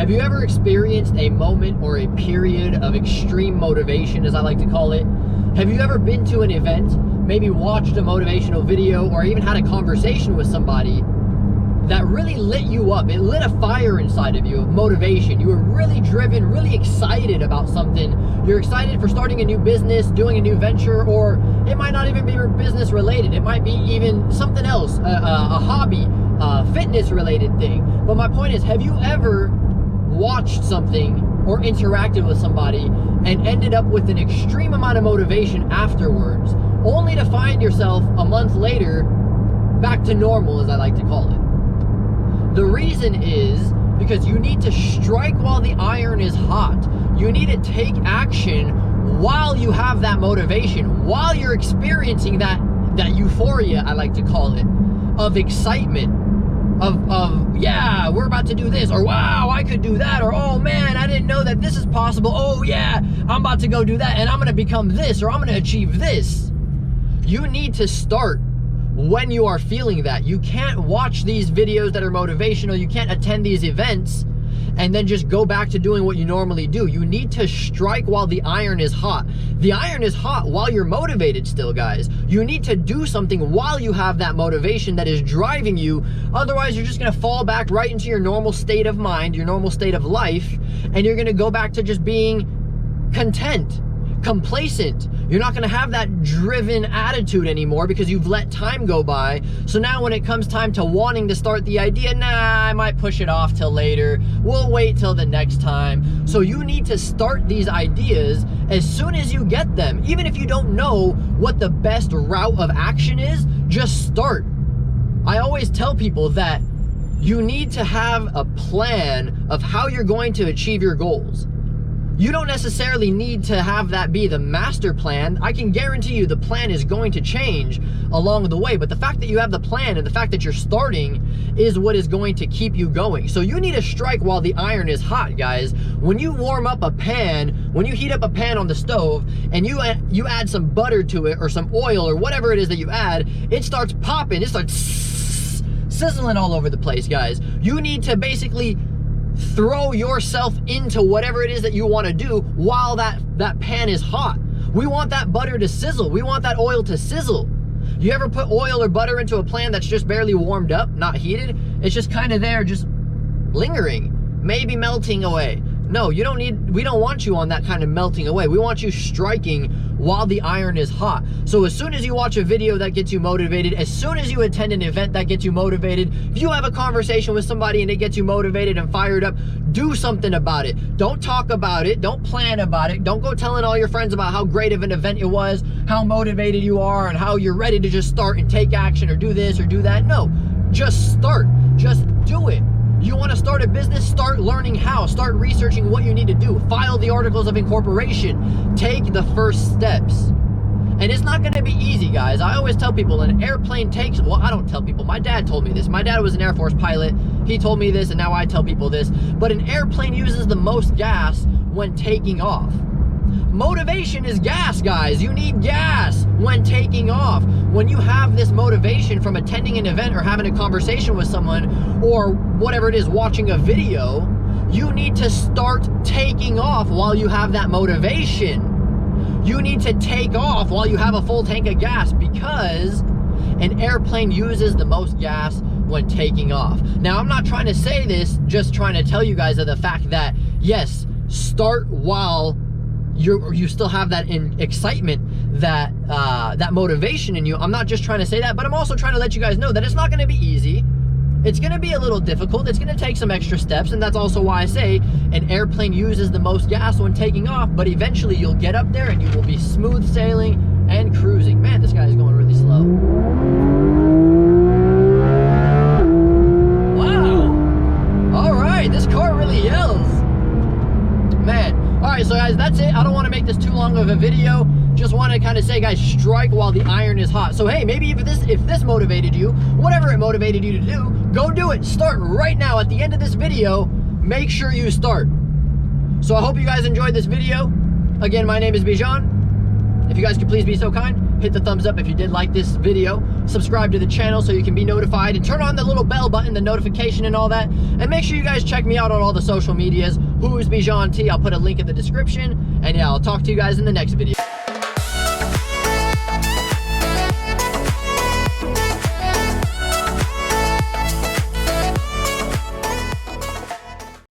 Have you ever experienced a moment or a period of extreme motivation, as I like to call it? Have you ever been to an event, maybe watched a motivational video, or even had a conversation with somebody that really lit you up? It lit a fire inside of you of motivation. You were really driven, really excited about something. You're excited for starting a new business, doing a new venture, or it might not even be business related. It might be even something else, a hobby, fitness related thing. But my point is, have you ever watched something or interacted with somebody and ended up with an extreme amount of motivation afterwards, only to find yourself a month later back to normal, as I like to call it? The reason is because you need to strike while the iron is hot. You need to take action while you have that motivation, while you're experiencing that euphoria, I like to call it, of excitement, of yeah, we're about to do this, or wow, I could do that, or oh man, I didn't know that this is possible, oh yeah, I'm about to go do that, and I'm gonna become this, or I'm gonna achieve this. You need to start when you are feeling that. You can't watch these videos that are motivational, you can't attend these events and then just go back to doing what you normally do. You need to strike while the iron is hot. The iron is hot while you're motivated still, guys. You need to do something while you have that motivation that is driving you. Otherwise, you're just gonna fall back right into your normal state of mind, your normal state of life, and you're gonna go back to just being content, complacent. You're not gonna have that driven attitude anymore because you've let time go by. So now when it comes time to wanting to start the idea, nah, I might push it off till later. We'll wait till the next time. So you need to start these ideas as soon as you get them. Even if you don't know what the best route of action is, just start. I always tell people that you need to have a plan of how you're going to achieve your goals. You don't necessarily need to have that be the master plan. I can guarantee you the plan is going to change along the way, but the fact that you have the plan and the fact that you're starting is what is going to keep you going. So you need to strike while the iron is hot, guys. When you warm up a pan, when you heat up a pan on the stove and you add some butter to it or some oil or whatever it is that you add, it starts popping, it starts sizzling all over the place, guys. You need to basically throw yourself into whatever it is that you want to do while that pan is hot. We want that butter to sizzle. We want that oil to sizzle. You ever put oil or butter into a pan that's just barely warmed up, not heated? It's just kind of there, just lingering, maybe melting away. No, we don't want you on that kind of melting away. We want you striking while the iron is hot. So as soon as you watch a video that gets you motivated, as soon as you attend an event that gets you motivated, if you have a conversation with somebody and it gets you motivated and fired up, do something about it. Don't talk about it. Don't plan about it. Don't go telling all your friends about how great of an event it was, how motivated you are, and how you're ready to just start and take action or do this or do that. No, just start. Just do it. You want to start a business? Start learning how. Start researching what you need to do. File the articles of incorporation. Take the first steps. And it's not going to be easy, guys. I always tell people an airplane takes, well, I don't tell people. My dad told me this. My dad was an Air Force pilot. He told me this, and now I tell people this. But an airplane uses the most gas when taking off. Motivation is gas, guys. You need gas when taking off. When you have this motivation from attending an event or having a conversation with someone or whatever it is, watching a video, you need to start taking off while you have that motivation. You need to take off while you have a full tank of gas, because an airplane uses the most gas when taking off. Now, I'm not trying to say this, just trying to tell you guys of the fact that, yes, start while you still have that excitement, that motivation in you. I'm not just trying to say that, but I'm also trying to let you guys know that it's not going to be easy. It's going to be a little difficult. It's going to take some extra steps, and that's also why I say an airplane uses the most gas when taking off, but eventually you'll get up there and you will be smooth sailing and cruising. Man, this guy is going really slow. Wow. All right, this car really yells. Man. All right, so guys, that's it. I don't want to make this too long of a video. Just want to kind of say, guys, strike while the iron is hot. So hey, maybe if this motivated you, whatever it motivated you to do, go do it. Start right now. At the end of this video, make sure you start. So I hope you guys enjoyed this video. Again, my name is Bijan. If you guys could please be so kind, hit the thumbs up if you did like this video, subscribe to the channel so you can be notified, and turn on the little bell button, the notification and all that. And make sure you guys check me out on all the social medias, WhosBijanT. I'll put a link in the description. And yeah, I'll talk to you guys in the next video.